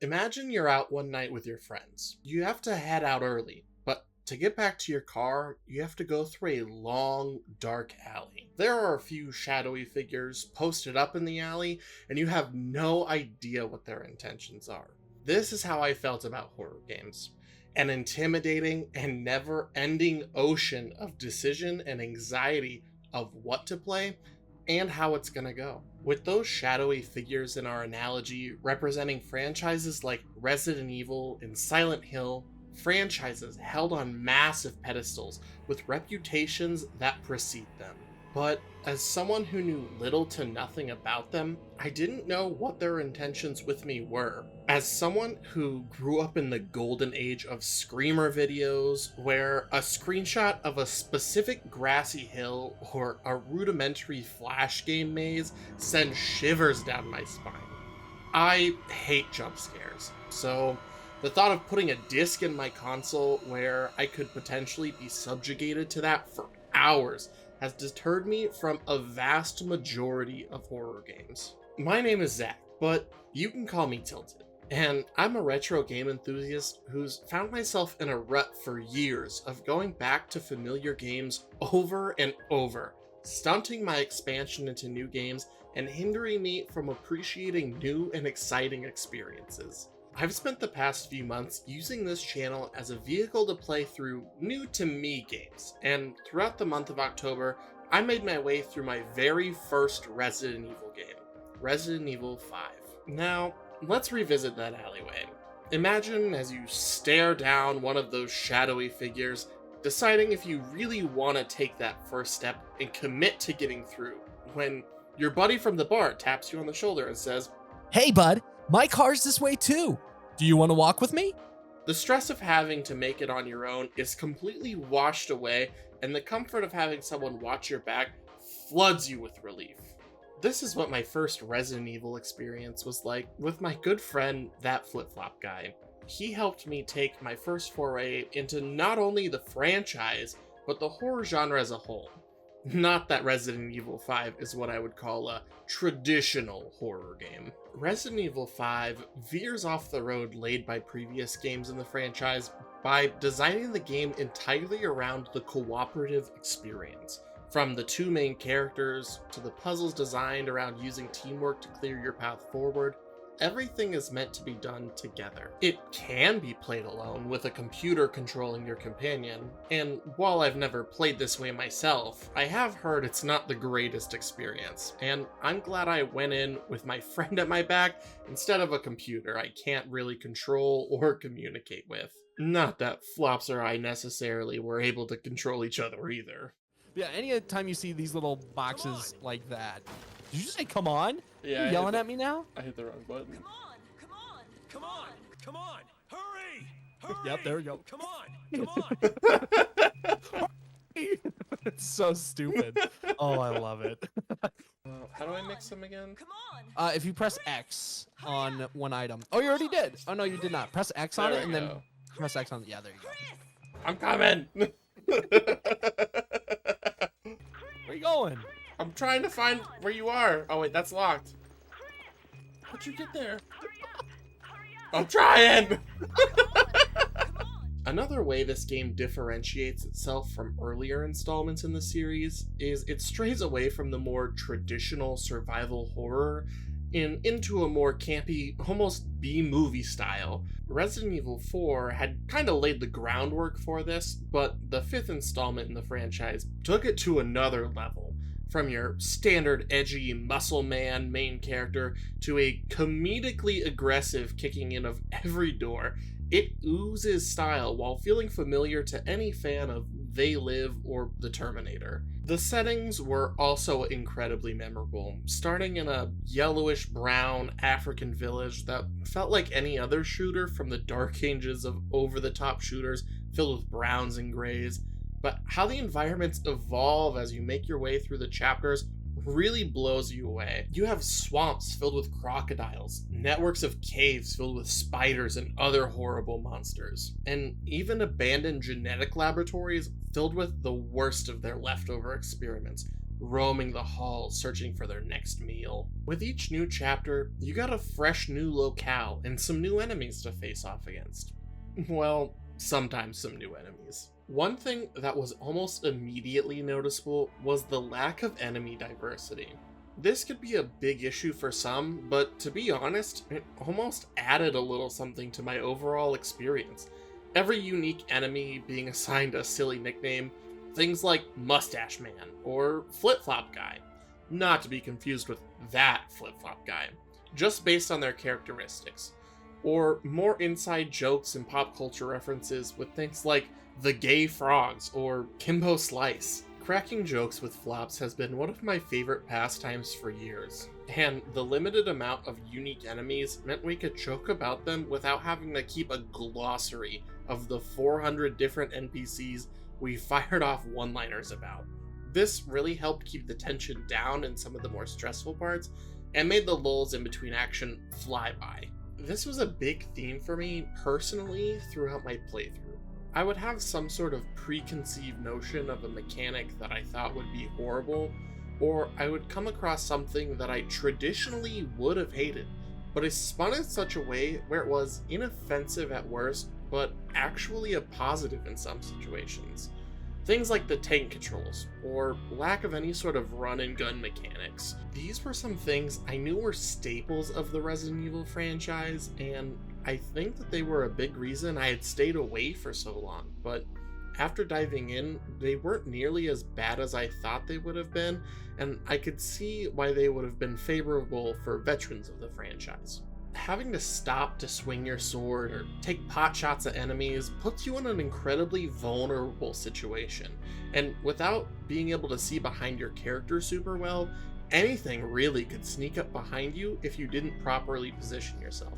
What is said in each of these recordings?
Imagine you're out one night with your friends. You have to head out early, but to get back to your car, you have to go through a long, dark alley. There are a few shadowy figures posted up in the alley, and you have no idea what their intentions are. This is how I felt about horror games. An intimidating and never-ending ocean of decision and anxiety of what to play and how it's gonna go. With those shadowy figures in our analogy representing franchises like Resident Evil and Silent Hill, franchises held on massive pedestals with reputations that precede them. But as someone who knew little to nothing about them, I didn't know what their intentions with me were. As someone who grew up in the golden age of screamer videos, where a screenshot of a specific grassy hill or a rudimentary flash game maze sends shivers down my spine, I hate jump scares. So the thought of putting a disc in my console where I could potentially be subjugated to that for hours has deterred me from a vast majority of horror games. My name is Zach, but you can call me Tilted, and I'm a retro game enthusiast who's found myself in a rut for years of going back to familiar games over and over, stunting my expansion into new games and hindering me from appreciating new and exciting experiences. I've spent the past few months using this channel as a vehicle to play through new to me games, and throughout the month of October, I made my way through my very first Resident Evil game, Resident Evil 5. Now, let's revisit that alleyway. Imagine as you stare down one of those shadowy figures, deciding if you really want to take that first step and commit to getting through, when your buddy from the bar taps you on the shoulder and says, "Hey bud, my car's this way too. Do you want to walk with me?" The stress of having to make it on your own is completely washed away, and the comfort of having someone watch your back floods you with relief. This is what my first Resident Evil experience was like with my good friend, That Flip-Flop Guy. He helped me take my first foray into not only the franchise, but the horror genre as a whole. Not that Resident Evil 5 is what I would call a traditional horror game. Resident Evil 5 veers off the road laid by previous games in the franchise by designing the game entirely around the cooperative experience. From the two main characters to the puzzles designed around using teamwork to clear your path forward, everything is meant to be done together. It can be played alone with a computer controlling your companion, and while I've never played this way myself, I have heard it's not the greatest experience, and I'm glad I went in with my friend at my back instead of a computer I can't really control or communicate with. Not that Flops or I necessarily were able to control each other either. Yeah, anytime you see these little boxes like that. Did you say come on? Yeah, you yelling at me now? I hit the wrong button. Come on! Come on! Come on! Come on! Hurry! Hurry! Yep, there we go. Come on! Come on! It's so stupid. Oh, I love it. How do I mix them again? Come on! If you press X on one item. Oh, you already did. Oh, no, you did not. Press X on There it and we then go. press X on it. Yeah, there you go. I'm coming! Where you going? I'm trying to find where you are. Oh wait, that's locked. How'd you get there? I'm trying! Another way this game differentiates itself from earlier installments in the series is it strays away from the more traditional survival horror and into a more campy, almost B-movie style. Resident Evil 4 had kind of laid the groundwork for this, but the fifth installment in the franchise took it to another level. From your standard edgy muscle man main character to a comedically aggressive kicking in of every door, it oozes style while feeling familiar to any fan of They Live or The Terminator. The settings were also incredibly memorable, starting in a yellowish-brown African village that felt like any other shooter from the dark ages of over-the-top shooters filled with browns and grays. But how the environments evolve as you make your way through the chapters really blows you away. You have swamps filled with crocodiles, networks of caves filled with spiders and other horrible monsters, and even abandoned genetic laboratories filled with the worst of their leftover experiments, roaming the halls searching for their next meal. With each new chapter, you got a fresh new locale and some new enemies to face off against. Well, sometimes some new enemies. One thing that was almost immediately noticeable was the lack of enemy diversity. This could be a big issue for some, but to be honest, it almost added a little something to my overall experience. Every unique enemy being assigned a silly nickname, things like Mustache Man or Flip Flop Guy, not to be confused with that Flip Flop Guy, just based on their characteristics. Or more inside jokes and pop culture references with things like the Gay Frogs or Kimbo Slice. Cracking jokes with flops has been one of my favorite pastimes for years, and the limited amount of unique enemies meant we could joke about them without having to keep a glossary of the 400 different NPCs we fired off one-liners about. This really helped keep the tension down in some of the more stressful parts, and made the lulls in between action fly by. This was a big theme for me personally throughout my playthrough. I would have some sort of preconceived notion of a mechanic that I thought would be horrible, or I would come across something that I traditionally would have hated, but is spun in such a way where it was inoffensive at worst, but actually a positive in some situations. Things like the tank controls, or lack of any sort of run and gun mechanics. These were some things I knew were staples of the Resident Evil franchise, and I think that they were a big reason I had stayed away for so long, but after diving in, they weren't nearly as bad as I thought they would have been, and I could see why they would have been favorable for veterans of the franchise. Having to stop to swing your sword or take pot shots at enemies puts you in an incredibly vulnerable situation, and without being able to see behind your character super well, anything really could sneak up behind you if you didn't properly position yourself.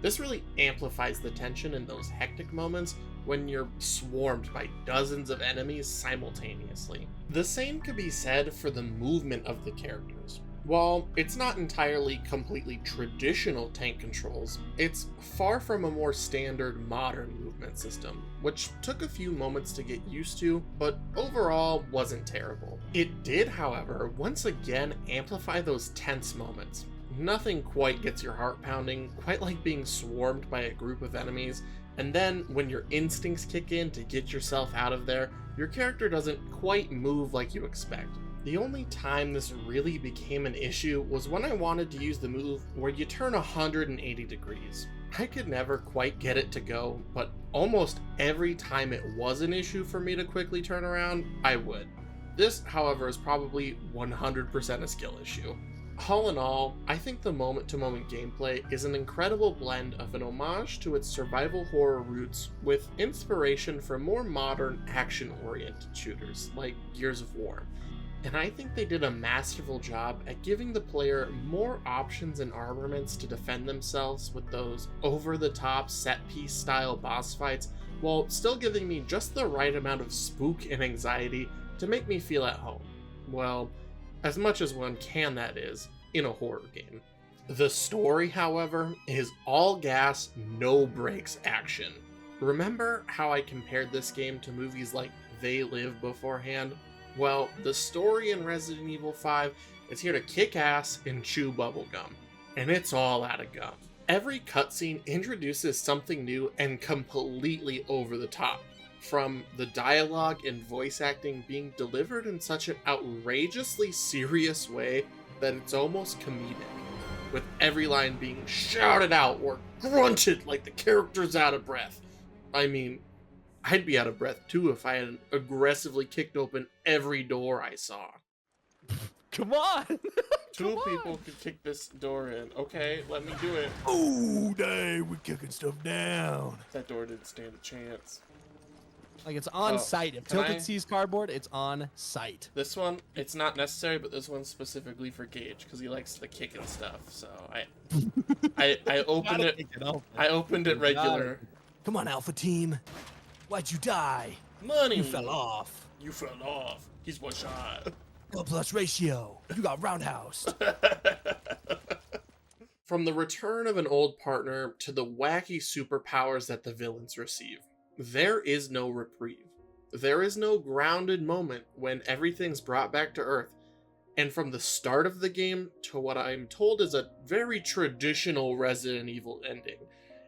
This really amplifies the tension in those hectic moments when you're swarmed by dozens of enemies simultaneously. The same could be said for the movement of the characters. While it's not entirely completely traditional tank controls, it's far from a more standard modern movement system, which took a few moments to get used to, but overall wasn't terrible. It did, however, once again amplify those tense moments. Nothing quite gets your heart pounding, quite like being swarmed by a group of enemies, and then when your instincts kick in to get yourself out of there, your character doesn't quite move like you expect. The only time this really became an issue was when I wanted to use the move where you turn 180 degrees. I could never quite get it to go, but almost every time it was an issue for me to quickly turn around, I would. This, however, is probably 100% a skill issue. All in all, I think the moment-to-moment gameplay is an incredible blend of an homage to its survival horror roots with inspiration from more modern action-oriented shooters like Gears of War. And I think they did a masterful job at giving the player more options and armaments to defend themselves with those over-the-top set-piece style boss fights, while still giving me just the right amount of spook and anxiety to make me feel at home. Well, as much as one can, that is, in a horror game. The story, however, is all gas, no brakes action. Remember how I compared this game to movies like They Live beforehand? Well, the story in Resident Evil 5 is here to kick ass and chew bubblegum, and it's all out of gum. Every cutscene introduces something new and completely over the top. From the dialogue and voice acting being delivered in such an outrageously serious way that it's almost comedic, with every line being shouted out or grunted like the character's out of breath. I mean, I'd be out of breath too if I had aggressively kicked open every door I saw. Come on! Two people could kick this door in. Okay, let me do it. Ooh, dang, we're kicking stuff down. That door didn't stand a chance. Like, it's on site. If can I- Tilted sees cardboard, it's on site. This one, it's not necessary, but this one's specifically for Gage because he likes the kick and stuff. So I opened it. I opened it regular. Come on, Alpha Team. Why'd you die? Money. You fell off. You fell off. He's one shot. Blood plus ratio. You got roundhouse. From the return of an old partner to the wacky superpowers that the villains receive, there is no reprieve. There is no grounded moment when everything's brought back to Earth, And from the start of the game to what I'm told is a very traditional Resident Evil ending,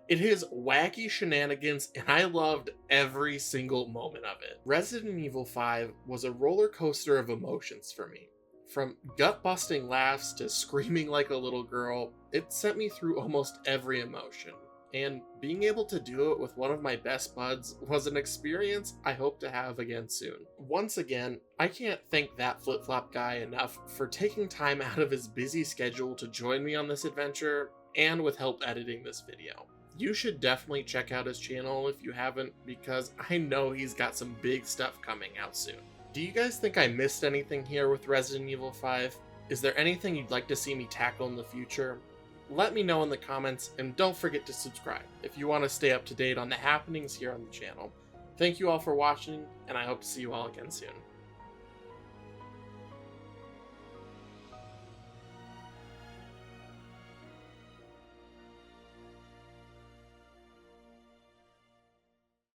it has wacky shenanigans, and I loved every single moment of it. Resident Evil 5 was a roller coaster of emotions for me. From gut-busting laughs to screaming like a little girl, it sent me through almost every emotion. And being able to do it with one of my best buds was an experience I hope to have again soon. Once again, I can't thank that flip-flop guy enough for taking time out of his busy schedule to join me on this adventure and with help editing this video. You should definitely check out his channel if you haven't, because I know he's got some big stuff coming out soon. Do you guys think I missed anything here with Resident Evil 5? Is there anything you'd like to see me tackle in the future? Let me know in the comments, and don't forget to subscribe if you want to stay up to date on the happenings here on the channel. Thank you all for watching, and I hope to see you all again soon.